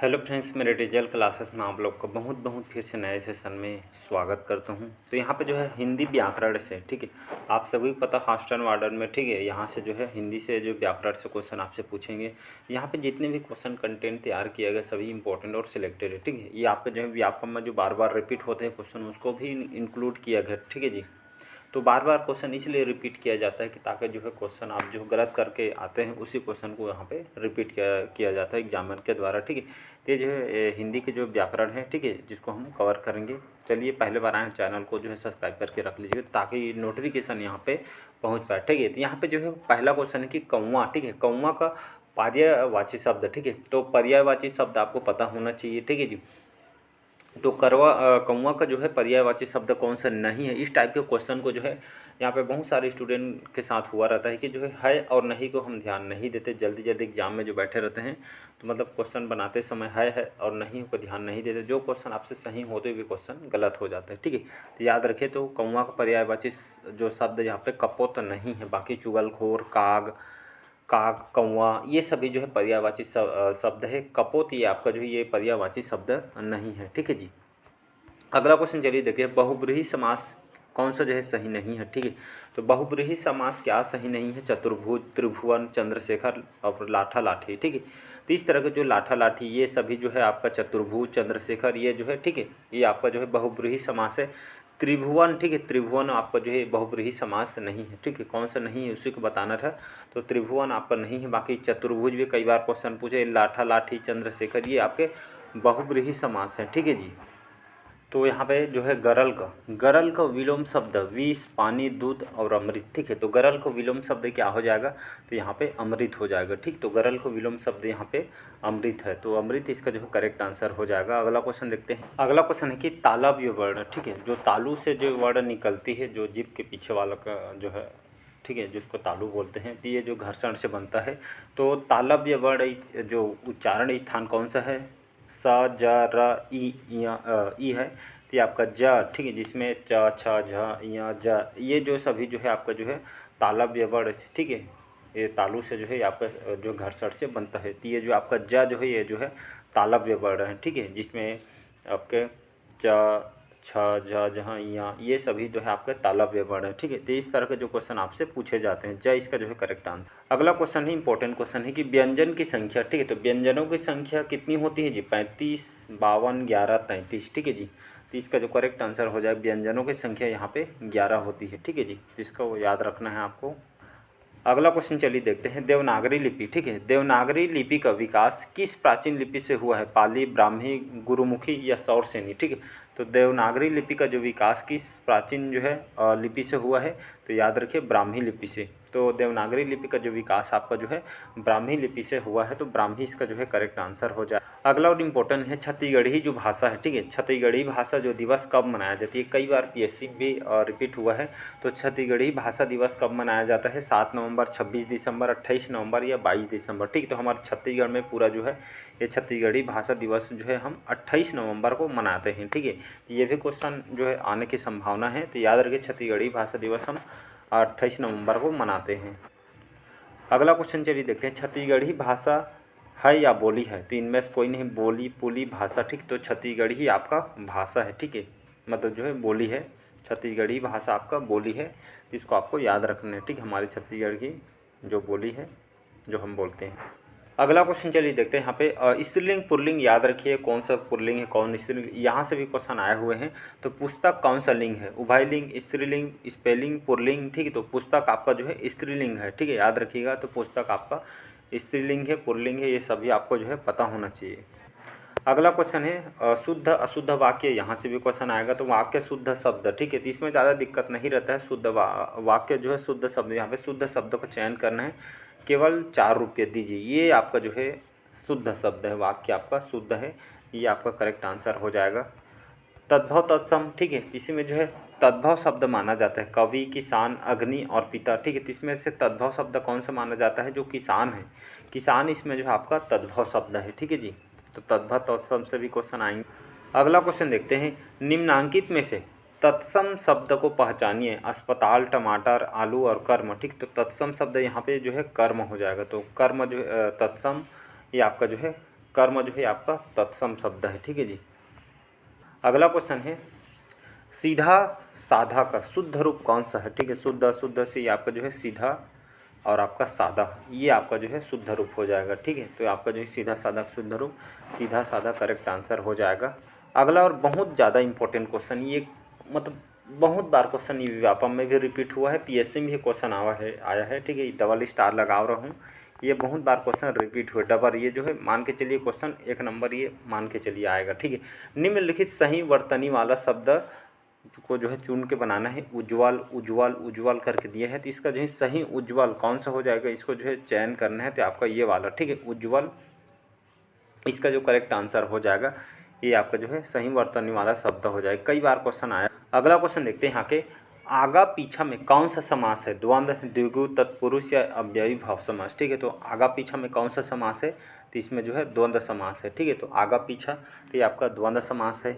Hello friends, मेरे digital classes में आप लोग को बहुत बहुत फिर से नए सेशन में स्वागत करता हूं। तो यहाँ पे जो है हिंदी व्याकरण से, ठीक है, आप सभी को पता हॉस्टल वार्डन में, ठीक है, यहाँ से जो है हिंदी से जो व्याकरण से क्वेश्चन आपसे पूछेंगे। यहाँ पे जितने भी क्वेश्चन कंटेंट तैयार किए गए सभी इंपॉर्टेंट और सिलेक्टेड है, ठीक है। ये आपके जो है व्याकरण में जो बार बार रिपीट होते हैं क्वेश्चन, उसको भी इंक्लूड किया गया, ठीक है जी। तो बार बार क्वेश्चन इसलिए रिपीट किया जाता है कि ताकि जो है क्वेश्चन आप जो गलत करके आते हैं उसी क्वेश्चन को यहाँ पे रिपीट किया जाता है एग्जामिनर के द्वारा, ठीक है। तो ये जो है हिंदी के जो व्याकरण है, ठीक है, जिसको हम कवर करेंगे। चलिए, पहले बार आए चैनल को जो है सब्सक्राइब करके रख लीजिएगा ताकि नोटिफिकेशन यहाँ पे पहुँच पाए, ठीक है। तो यहाँ पे जो है पहला क्वेश्चन है कि कौवा, ठीक है, कौवा का पर्यायवाची शब्द, ठीक है। तो पर्यायवाची शब्द आपको पता होना चाहिए, ठीक है जी। तो कौवा का जो है पर्यायवाची शब्द कौन सा नहीं है, इस टाइप के क्वेश्चन को जो है यहाँ पे बहुत सारे स्टूडेंट के साथ हुआ रहता है कि जो है और नहीं को हम ध्यान नहीं देते, जल्दी जल्दी एग्जाम में जो बैठे रहते हैं तो मतलब क्वेश्चन बनाते समय है और नहीं को ध्यान नहीं देते, जो क्वेश्चन आपसे सही होते हुए क्वेश्चन गलत हो जाता है, ठीक है। तो याद रखिए, तो कौवा का पर्यायवाची जो शब्द यहाँ पे कपोत नहीं है, बाकी चुगलखोर, काग, कौवा, ये सभी जो है पर्यायवाची शब्द है। कपोत ये आपका जो है ये पर्यायवाची शब्द नहीं है, ठीक है जी। अगला क्वेश्चन चलिए देखिए, बहुब्रीहि समास कौन सा जो है सही नहीं है, ठीक है। तो बहुब्रीहि समास क्या सही नहीं है? चतुर्भुज, त्रिभुवन, चंद्रशेखर और लाठा लाठी, ठीक है। तो इस तरह के जो लाठा लाठी ये सभी जो है आपका चतुर्भुज, चंद्रशेखर, ये जो है, ठीक है, ये आपका जो है बहुब्रीहि समास है। त्रिभुवन, ठीक है, त्रिभुवन आपका जो है बहुब्रीहि समास नहीं है, ठीक है। कौन सा नहीं है उसी को बताना था। तो त्रिभुवन आपका नहीं है। बाकी चतुर्भुज भी कई बार क्वेश्चन पूछे, लाठा लाठी, चंद्रशेखर, ये आपके बहुब्रीहि समास हैं, ठीक है जी। तो यहाँ पे जो है गरल का विलोम शब्द विष, पानी, दूध और अमृत, ठीक है। तो गरल का विलोम शब्द क्या हो जाएगा? तो यहाँ पे अमृत हो जाएगा, ठीक। तो गरल का विलोम शब्द यहाँ पे अमृत है, तो अमृत इसका जो है करेक्ट आंसर हो जाएगा। अगला क्वेश्चन देखते हैं। अगला क्वेश्चन है कि तालव्य वर्ण, ठीक है, जो तालु से जो वर्ण निकलती है, जो जीभ के पीछे वाला का जो है, ठीक है, जिसको तालु बोलते हैं, तो ये जो घर्षण से बनता है। तो तालव्य वर्ण जो उच्चारण स्थान कौन सा है? स, ज, र, ई है। तो ये आपका ज, ठीक है, जिसमें च, छ, झ, य, ज, ये जो सभी जो है आपका जो है तालव्य वर्ण, ठीक है, ये तालु से जो है आपका जो घर्षण से बनता है। तो ये जो आपका ज जो है ये जो है तालव्य वर्ण है, ठीक है, जिसमें आपके च, छ, झ, झ, य, ये सभी जो है आपके तालव्य वर्ण है, ठीक है। तो इस तरह के जो क्वेश्चन आपसे पूछे जाते हैं, ज इसका जो है करेक्ट आंसर। अगला क्वेश्चन है इंपॉर्टेंट क्वेश्चन है कि व्यंजन की संख्या, ठीक है। तो व्यंजनों की संख्या कितनी होती है जी? 35, 52, 11, 33, ठीक है जी। तो इसका जो करेक्ट आंसर हो जाए, व्यंजनों की संख्या यहाँ पे 11 होती है, ठीक है जी। तो इसका वो याद रखना है आपको। अगला क्वेश्चन चलिए देखते हैं। देवनागरी लिपि, ठीक है, देवनागरी लिपि का विकास किस प्राचीन लिपि से हुआ है? पाली, ब्राह्मी, गुरुमुखी या सौरसेनी, ठीक है। तो देवनागरी लिपि का जो विकास किस प्राचीन जो है लिपि से हुआ है? तो याद रखिए ब्राह्मी लिपि से। तो देवनागरी लिपि का जो विकास आपका जो है ब्राह्मी लिपि से हुआ है, तो ब्राह्मी इसका जो है करेक्ट आंसर हो जाए। अगला और इम्पोर्टेंट है छत्तीसगढ़ी जो भाषा है, ठीक है, छत्तीसगढ़ी भाषा जो दिवस कब मनाया जाती है? कई बार पीएससी भी रिपीट हुआ है। तो छत्तीसगढ़ी भाषा दिवस कब मनाया जाता है? 7 नवंबर, 26 दिसंबर, 28 नवंबर या 22 दिसंबर, ठीक। तो हमारे छत्तीसगढ़ में पूरा जो है ये छत्तीसगढ़ी भाषा दिवस जो है हम 28 नवंबर को मनाते हैं, ठीक है। ये भी क्वेश्चन जो है आने की संभावना है, तो याद रखिए छत्तीसगढ़ी भाषा दिवस हम 28 नवंबर को मनाते हैं। अगला क्वेश्चन चलिए देखते हैं। छत्तीसगढ़ी भाषा है या बोली है? तो इनमें से कोई नहीं, बोली, पुली, भाषा, ठीक। तो छत्तीसगढ़ी आपका भाषा है, ठीक है, मतलब जो है बोली है। छत्तीसगढ़ी भाषा आपका बोली है, इसको आपको याद रखना है, ठीक। हमारे छत्तीसगढ़ की जो बोली है जो हम बोलते हैं। अगला क्वेश्चन चलिए देखते हैं। यहाँ पे स्त्रीलिंग पुल्लिंग याद रखिए, कौन सा पुल्लिंग है कौन स्त्रीलिंग, यहाँ से भी क्वेश्चन आए हुए हैं। तो पुस्तक कौन सा लिंग है? उभयलिंग, स्त्रीलिंग, स्पेलिंग, पुल्लिंग, ठीक है। तो पुस्तक आपका जो है स्त्रीलिंग है, ठीक है, याद रखिएगा। तो पुस्तक आपका स्त्रीलिंग है, पुल्लिंग है, ये सभी आपको जो है पता होना चाहिए। अगला क्वेश्चन है शुद्ध अशुद्ध वाक्य, यहाँ से भी क्वेश्चन आएगा। तो वाक्य शुद्ध शब्द, ठीक है, तो इसमें ज़्यादा दिक्कत नहीं रहता है। शुद्ध वाक्य जो है शुद्ध शब्द, यहाँ पे शुद्ध शब्द का चयन करना है। केवल 4 रुपये दीजिए, ये आपका जो है शुद्ध शब्द है, वाक्य आपका शुद्ध है, ये आपका करेक्ट आंसर हो जाएगा। तद्भव तत्सम, ठीक है, इसी में जो है तद्भव शब्द माना जाता है। कवि, किसान, अग्नि और पिता, ठीक है। तो इसमें से तद्भव शब्द कौन सा माना जाता है? जो किसान है, किसान इसमें जो है आपका तद्भव शब्द है, ठीक है जी। तो तद्भव तत्सम से भी क्वेश्चन आएंगे। अगला क्वेश्चन देखते हैं। निम्नांकित में से तत्सम शब्द को पहचानिए। अस्पताल, टमाटर, आलू और कर्म, ठीक। तो तत्सम शब्द यहाँ पे जो है कर्म हो जाएगा। तो कर्म जो है तत्सम, ये आपका जो है कर्म जो है आपका तत्सम शब्द है, ठीक है जी। अगला क्वेश्चन है सीधा साधा का शुद्ध रूप कौन सा है, ठीक है। शुद्ध अशुद्ध से ये आपका जो है सीधा और आपका सादा, ये आपका जो है शुद्ध रूप हो जाएगा, ठीक है। तो आपका जो है सीधा साधा शुद्ध रूप, सीधा साधा करेक्ट आंसर हो जाएगा। अगला और बहुत ज़्यादा इंपॉर्टेंट क्वेश्चन, ये मतलब बहुत बार क्वेश्चन ये व्यापम में भी रिपीट हुआ है, पीएससी में भी क्वेश्चन आया है, ठीक है। डबल स्टार लगा रहा हूँ, ये बहुत बार क्वेश्चन रिपीट हुए डबल, ये जो है मान के चलिए क्वेश्चन 1 नंबर ये मान के चलिए आएगा, ठीक है। निम्नलिखित सही वर्तनी वाला शब्द को जो है चुन के बनाना है। उज्ज्वल उज्ज्वल उज्ज्वल करके दिया है, तो इसका जो है सही उज्ज्वल कौन सा हो जाएगा, इसको जो है चयन करना है, तो आपका ये वाला, ठीक है। उज्ज्वल इसका जो करेक्ट आंसर हो जाएगा, ये आपका जो है सही वर्तनी वाला शब्द हो जाएगा। कई बार क्वेश्चन आया। अगला क्वेश्चन देखते हैं यहाँ के, आगा पीछा में कौन सा समास है, द्वंद्व, द्विगु, तत्पुरुष या अव्ययी भाव समास, ठीक है। तो आगा पीछा में कौन सा समास है, तो इसमें जो है द्वंद्व समास है, ठीक है। तो आगा पीछा तो ये आपका द्वंद्व समास है।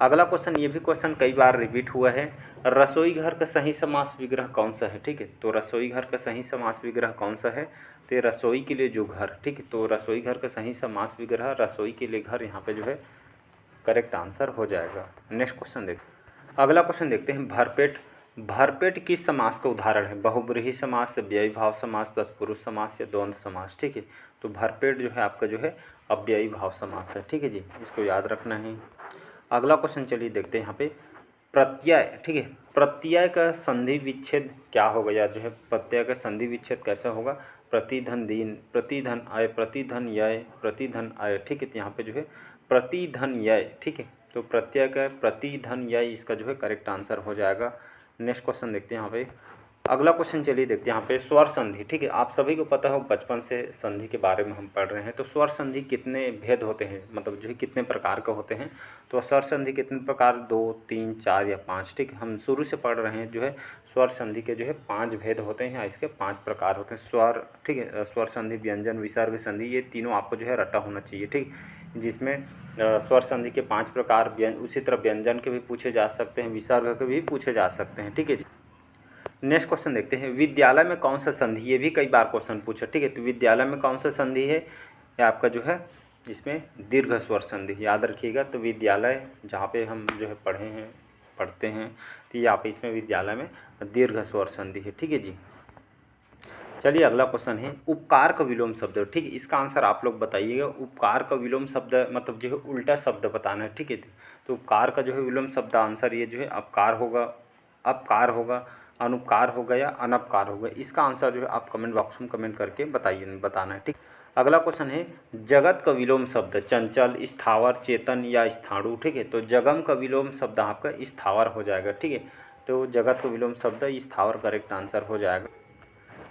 अगला क्वेश्चन, ये भी क्वेश्चन कई बार रिपीट हुआ है, रसोई घर का सही समास विग्रह कौन सा है, ठीक है। तो रसोई घर का सही समास विग्रह कौन सा है, तो रसोई के लिए जो घर, ठीक है। तो रसोई घर का सही समास विग्रह रसोई के लिए घर, यहाँ पे जो है करेक्ट आंसर हो जाएगा। नेक्स्ट क्वेश्चन देखते हैं। अगला क्वेश्चन देखते हैं, भरपेट। भरपेट किस समास का उदाहरण है, बहुब्रीहि समास, व्ययी भाव समास, तत्पुरुष समास या द्वंद्व समास, ठीक है। तो भरपेट जो है आपका जो है अव्ययी भाव समास है, ठीक है जी, इसको याद रखना है। अगला क्वेश्चन चलिए देखते हैं यहाँ पे, प्रत्यय, ठीक है। प्रत्यय का संधि विच्छेद क्या होगा, या जो है प्रत्यय का संधि विच्छेद कैसा होगा, प्रतिधन दीन, प्रतिधन आय, प्रतिधन यय, प्रतिधन आय, ठीक है। तो यहाँ पे जो है प्रतिधन यय, ठीक है। तो प्रत्यय का प्रतिधन यय इसका जो है करेक्ट आंसर हो जाएगा। नेक्स्ट क्वेश्चन देखते हैं यहाँ पे। अगला क्वेश्चन चलिए देखते हैं यहाँ पे, स्वर संधि, ठीक है। आप सभी को पता हो, बचपन से संधि के बारे में हम पढ़ रहे हैं। तो स्वर संधि कितने भेद होते हैं, मतलब जो है कितने प्रकार का होते हैं, तो स्वर संधि कितने प्रकार, 2, 3, 4 या 5, ठीक है। हम शुरू से पढ़ रहे हैं, जो है स्वर संधि के जो है 5 भेद होते हैं, या इसके 5 प्रकार होते हैं स्वर, ठीक है। स्वर संधि, व्यंजन, विसर्ग संधि, ये तीनों आपको जो है रटा होना चाहिए, ठीक। जिसमें स्वर संधि के 5 प्रकार, उसी तरह व्यंजन के भी पूछे जा सकते हैं, विसर्ग के भी पूछे जा सकते हैं, ठीक है। नेक्स्ट क्वेश्चन देखते हैं, विद्यालय में कौन सा संधि, ये भी कई बार क्वेश्चन पूछा, ठीक है। तो विद्यालय में कौन सा संधि है, ये आपका जो है इसमें दीर्घ स्वर संधि, याद रखिएगा। तो विद्यालय जहाँ पे हम जो है पढ़ते हैं, तो यहाँ पे इसमें विद्यालय में दीर्घ स्वर संधि है, ठीक है जी। चलिए अगला क्वेश्चन है, उपकार का विलोम शब्द, ठीक है। इसका आंसर आप लोग बताइएगा। उपकार का विलोम शब्द मतलब जो है उल्टा शब्द बताना है, ठीक है। तो उपकार का जो है विलोम शब्द आंसर ये जो है अपकार होगा, अपकार होगा, अनुपकार होगा या अनपकार होगा। इसका आंसर जो है आप कमेंट बॉक्स में कमेंट करके बताना है, ठीक। अगला क्वेश्चन है, जगत का विलोम शब्द, चंचल, स्थावर, चेतन या स्थाणु, ठीक है। तो जगम का विलोम शब्द आपका स्थावर हो जाएगा, ठीक है। तो जगत का विलोम शब्द स्थावर करेक्ट आंसर हो जाएगा।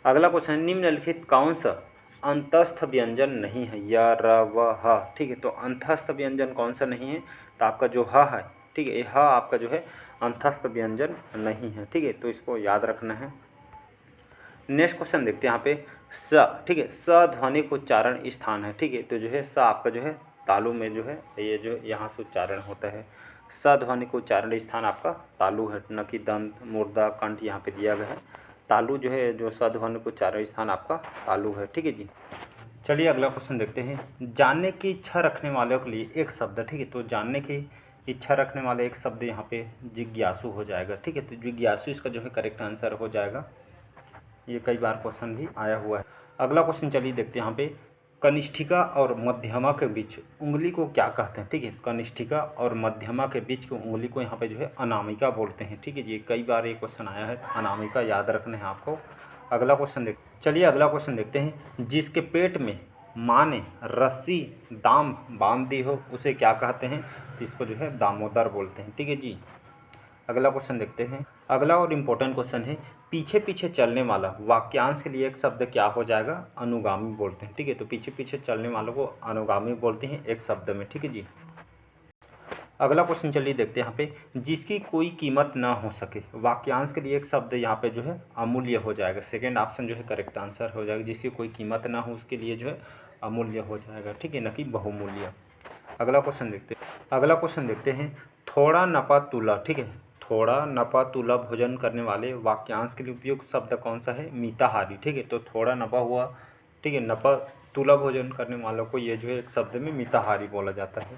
अगला क्वेश्चन, निम्नलिखित कौन सा अंतस्थ व्यंजन नहीं है, य, र, व, ह, ठीक है। तो अंतस्थ व्यंजन कौन सा नहीं है, तो आपका जो ह है, ठीक है, ये ह आपका जो है अंतस्थ व्यंजन नहीं है, ठीक है। तो इसको याद रखना है। नेक्स्ट क्वेश्चन देखते हैं यहाँ पे, स, ठीक है। स ध्वनिक उच्चारण स्थान है, ठीक है। तो जो है स आपका जो है तालु में जो है ये जो यहाँ से उच्चारण होता है। स ध्वनिक उच्चारण स्थान आपका तालु है, न कि दंत, मुर्दा, कंठ यहाँ पे दिया गया है। तालु जो है, जो स ध्वनिक उच्चारण स्थान आपका तालु है, ठीक है जी। चलिए अगला क्वेश्चन देखते हैं, जानने की इच्छा रखने वालों के लिए एक शब्द, ठीक है। तो जानने की इच्छा रखने वाले एक शब्द यहाँ पे जिज्ञासु हो जाएगा, ठीक है। तो जिज्ञासु इसका जो है करेक्ट आंसर हो जाएगा। ये कई बार क्वेश्चन भी आया हुआ है। अगला क्वेश्चन चलिए देखते हैं यहाँ पे, कनिष्ठिका और मध्यमा के बीच उंगली को क्या कहते हैं, ठीक है। कनिष्ठिका और मध्यमा के बीच की उंगली को यहाँ पे जो है अनामिका बोलते हैं, ठीक है जी। कई बार ये क्वेश्चन आया है, अनामिका याद रखना है आपको। अगला क्वेश्चन चलिए अगला क्वेश्चन देखते हैं, जिसके पेट में माँ ने रस्सी दाम बांध दी हो उसे क्या कहते हैं, इसको जो है दामोदर बोलते हैं, ठीक है जी। अगला क्वेश्चन देखते हैं। अगला और इम्पोर्टेंट क्वेश्चन है, पीछे पीछे चलने वाला वाक्यांश के लिए एक शब्द क्या हो जाएगा, अनुगामी बोलते हैं, ठीक है। तो पीछे पीछे चलने वालों को अनुगामी बोलते हैं एक शब्द में, ठीक है जी। अगला क्वेश्चन चलिए देखते हैं यहाँ पे, जिसकी कोई कीमत ना हो सके, वाक्यांश के लिए एक शब्द यहाँ पे जो है अमूल्य हो जाएगा। सेकेंड ऑप्शन जो है करेक्ट आंसर हो जाएगा, जिसकी कोई कीमत ना हो उसके लिए जो है अमूल्य हो जाएगा, ठीक है, न कि बहुमूल्य। अगला क्वेश्चन देखते हैं, थोड़ा नपा तुला, ठीक है। थोड़ा नपा तुला भोजन करने वाले वाक्यांश के लिए उपयुक्त शब्द कौन सा है, मिताहारी, ठीक है। तो थोड़ा नपा हुआ, ठीक है, नपा स्थूला भोजन करने वालों को ये जो है एक शब्द में मिताहारी बोला जाता है।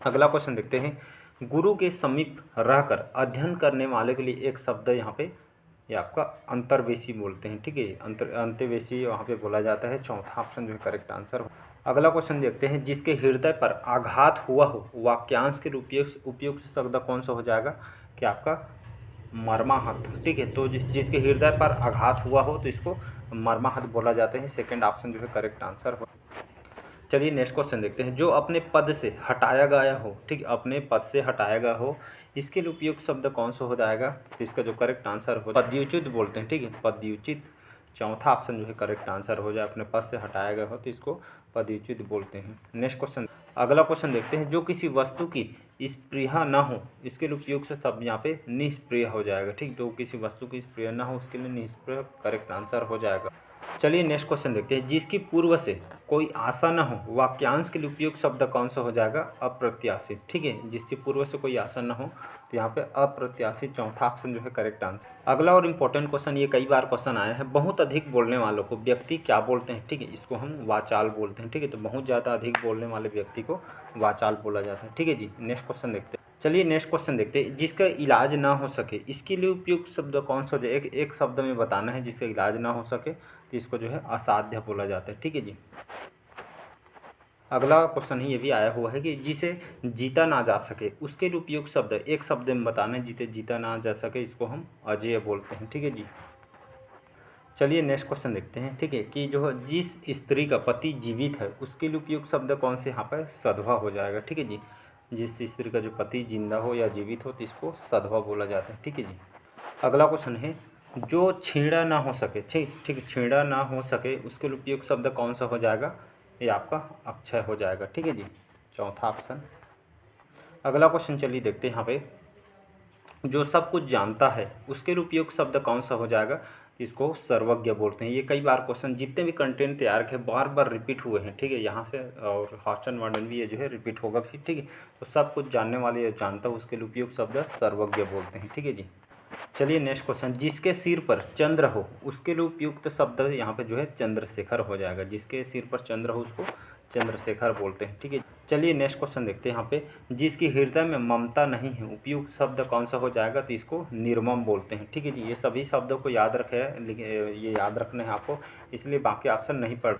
अगला क्वेश्चन देखते हैं, गुरु के समीप रहकर अध्ययन करने वाले के लिए एक शब्द यहाँ पे ये आपका अंतर्वेशी बोलते हैं, ठीक है। अंतर्वेशी वहाँ पे बोला जाता है। चौथा ऑप्शन जो है करेक्ट आंसर हो। अगला क्वेश्चन देखते हैं, जिसके हृदय पर आघात हुआ हो वाक्यांश के उपयुक्त शब्द कौन सा हो जाएगा कि आपका मर्माहत, ठीक है। तो जिसके हृदय पर आघात हुआ हो तो इसको मर्माहत बोला जाता है। सेकंड ऑप्शन जो है करेक्ट आंसर हो। चलिए नेक्स्ट क्वेश्चन देखते हैं, जो अपने पद से हटाया गया हो, ठीक, अपने पद से हटाया गया हो, इसके लिए उपयुक्त शब्द कौन सा हो जाएगा तो इसका जो करेक्ट आंसर हो पदयुचित बोलते हैं, ठीक है, पदयुचित। चौथा ऑप्शन जो है करेक्ट आंसर हो जाए, अपने पद से हटाया गया हो तो इसको पदयुचित बोलते हैं। नेक्स्ट क्वेश्चन, अगला क्वेश्चन देखते हैं, जो किसी वस्तु की स्पृहा न हो, इसके लिए उपयुक्त शब्द यहाँ पे निष्प्रिय हो जाएगा, ठीक। जो किसी वस्तु की स्पृहा न हो उसके लिए निष्प्रिय करेक्ट आंसर हो जाएगा। चलिए नेक्स्ट क्वेश्चन देखते हैं, जिसकी पूर्व से कोई आशा न हो वाक्यांश के लिए उपयुक्त शब्द कौन सा हो जाएगा अप्रत्याशित, ठीक है। जिसकी पूर्व से कोई आशा न हो तो यहाँ पे अप्रत्याशित चौथा ऑप्शन जो है करेक्ट आंसर। अगला और इम्पोर्टेंट क्वेश्चन, ये कई बार क्वेश्चन आया है, बहुत अधिक बोलने वालों को व्यक्ति क्या बोलते हैं, ठीक है। इसको हम वाचाल बोलते हैं, ठीक है। तो बहुत ज़्यादा अधिक बोलने वाले व्यक्ति को वाचाल बोला जाता है, ठीक है जी। नेक्स्ट क्वेश्चन देखते हैं। चलिए नेक्स्ट क्वेश्चन देखते हैं, जिसका इलाज ना हो सके इसके लिए उपयुक्त शब्द कौन सा हो जाए। एक शब्द में बताना है, जिसका इलाज ना हो सके तो इसको जो है असाध्य बोला जाता है, ठीक है जी। अगला क्वेश्चन ही ये भी आया हुआ है कि जिसे जीता ना जा सके उसके लिए उपयुक्त शब्द एक शब्द में बताना है, जिसे जीता ना जा सके इसको हम अजेय बोलते हैं, ठीक है जी। चलिए नेक्स्ट क्वेश्चन देखते हैं, ठीक है, कि जो जिस स्त्री का पति जीवित है उसके लिए उपयुक्त शब्द कौन से यहाँ पर सधवा हो जाएगा, ठीक है जी। जिस स्त्री का जो पति जिंदा हो या जीवित हो तो इसको सधवा बोला जाता है, ठीक है जी। अगला क्वेश्चन है, जो छेड़ा ना हो सके, ठीक, छेड़ा ना हो सके उसके लिए उपयुक्त शब्द कौन सा हो जाएगा, ये आपका अक्षय हो जाएगा, ठीक है जी। चौथा ऑप्शन। अगला क्वेश्चन चलिए देखते हैं, यहाँ पे जो सब कुछ जानता है उसके लिए उपयुक्त शब्द कौन सा हो जाएगा, इसको सर्वज्ञ बोलते हैं। ये कई बार क्वेश्चन जितने भी कंटेंट तैयार किए बार बार रिपीट हुए हैं, ठीक है, यहाँ से और हॉस्टन मॉडर्न भी ये जो है रिपीट होगा भी, ठीक है। तो सब कुछ जानने वाले ये जानता है उसके लिए उपयुक्त शब्द सर्वज्ञ बोलते हैं, ठीक है जी। चलिए नेक्स्ट क्वेश्चन, जिसके सिर पर चंद्र हो उसके लिए उपयुक्त शब्द यहाँ पे जो है चंद्रशेखर हो जाएगा। जिसके सिर पर चंद्र हो उसको चंद्रशेखर बोलते हैं, ठीक है। चलिए नेक्स्ट क्वेश्चन देखते हैं, यहाँ पे जिसकी हृदय में ममता नहीं है उपयुक्त शब्द कौन सा हो जाएगा तो इसको निर्मम बोलते हैं, ठीक है जी। ये सभी शब्दों को याद रखे हैं, ये याद रखना है आपको, इसलिए बाकी ऑप्शन नहीं पढ़।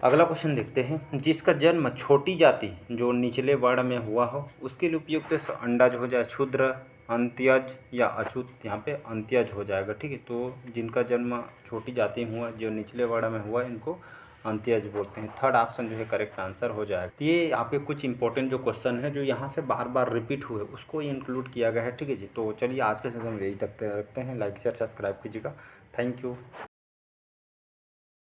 अगला क्वेश्चन देखते हैं, जिसका जन्म छोटी जाति जो निचले वर्ण में हुआ हो उसके लिए उपयुक्त अंडज हो जाए क्षुद्र, अंत्यज या अछूत, यहाँ पे अंत्यज हो जाएगा, ठीक है। तो जिनका जन्म छोटी जाति में हुआ जो निचले वर्ण में हुआ इनको अंत्यज बोलते हैं। थर्ड ऑप्शन जो है करेक्ट आंसर हो जाएगा। तो ये आपके कुछ इंपॉर्टेंट जो क्वेश्चन है जो यहाँ से बार बार रिपीट हुए उसको इंक्लूड किया गया है, ठीक है जी। तो चलिए आज के सेशन में यही तक रखते हैं। लाइक शेयर सब्सक्राइब कीजिएगा। Thank you.